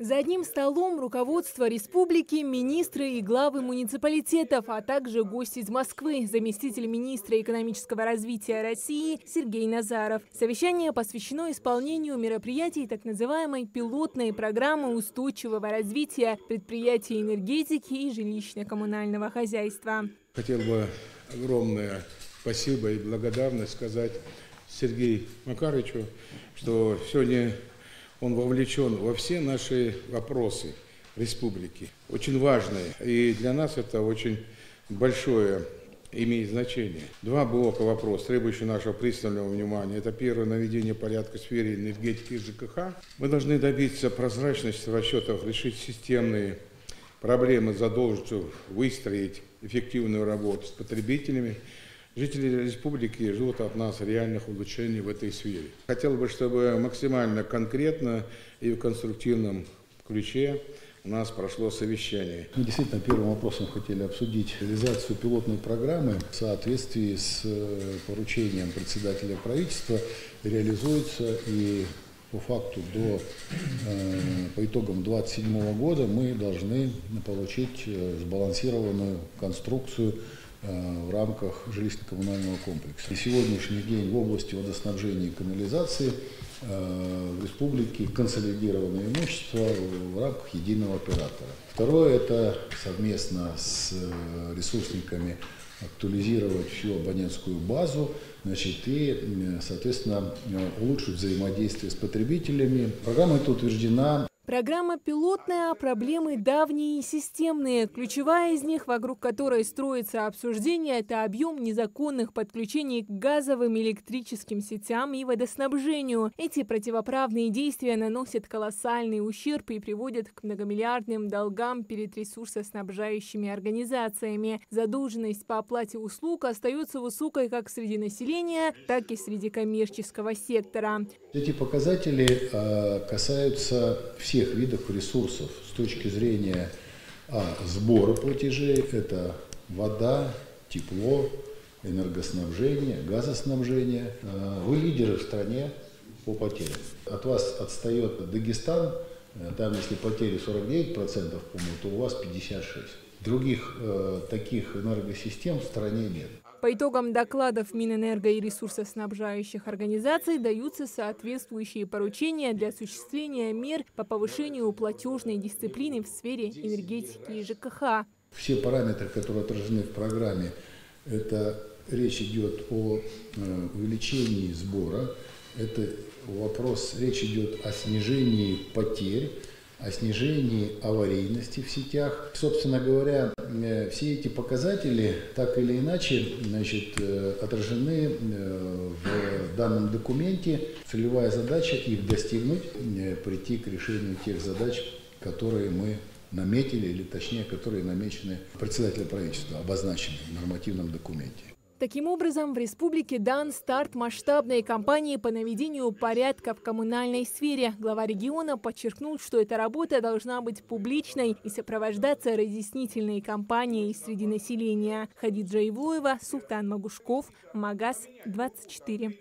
За одним столом руководство республики, министры и главы муниципалитетов, а также гость из Москвы, заместитель министра экономического развития России Сергей Назаров. Совещание посвящено исполнению мероприятий так называемой пилотной программы устойчивого развития предприятий энергетики и жилищно-коммунального хозяйства. Хотел бы огромное спасибо и благодарность сказать Сергею Макарычу, что сегодня он вовлечен во все наши вопросы республики. Очень важные. И для нас это очень большое имеет значение. Два блока вопросов, требующие нашего пристального внимания. Это первое — наведение порядка в сфере энергетики и ЖКХ. Мы должны добиться прозрачности в расчетах, решить системные проблемы задолженности, выстроить эффективную работу с потребителями. Жители республики ждут от нас реальных улучшений в этой сфере. Хотел бы, чтобы максимально конкретно и в конструктивном ключе у нас прошло совещание. Мы действительно первым вопросом хотели обсудить реализацию пилотной программы в соответствии с поручением председателя правительства. Реализуется и по факту по итогам 2027 года мы должны получить сбалансированную конструкцию в рамках жилищно-коммунального комплекса. И сегодняшний день в области водоснабжения и канализации в республике консолидированное имущество в рамках единого оператора. Второе — это совместно с ресурсниками актуализировать всю абонентскую базу, и, соответственно, улучшить взаимодействие с потребителями. Программа эта утверждена. Программа пилотная, а проблемы давние и системные. Ключевая из них, вокруг которой строится обсуждение, это объем незаконных подключений к газовым и электрическим сетям и водоснабжению. Эти противоправные действия наносят колоссальный ущерб и приводят к многомиллиардным долгам перед ресурсоснабжающими организациями. Задолженность по оплате услуг остается высокой как среди населения, так и среди коммерческого сектора. Эти показатели касаются всех видов ресурсов с точки зрения сбора платежей. Это вода, тепло, энергоснабжение, газоснабжение. Вы лидеры в стране по потерям. От вас отстает Дагестан. Там, если потери 49%, по-моему, то у вас 56%. Других таких энергосистем в стране нет. По итогам докладов Минэнерго и ресурсоснабжающих организаций даются соответствующие поручения для осуществления мер по повышению платежной дисциплины в сфере энергетики и ЖКХ. Все параметры, которые отражены в программе, это речь идет о увеличении сбора, это речь идет о снижении потерь, о снижении аварийности в сетях. Собственно говоря, все эти показатели так или иначе отражены в данном документе. Целевая задача их достигнуть, прийти к решению тех задач, которые мы наметили, или точнее, которые намечены председателем правительства, обозначены в нормативном документе. Таким образом, в республике дан старт масштабной кампании по наведению порядка в коммунальной сфере. Глава региона подчеркнул, что эта работа должна быть публичной и сопровождаться разъяснительной кампанией среди населения. Хадиджа Ивлоева, Султан Магушков, Магаз 24.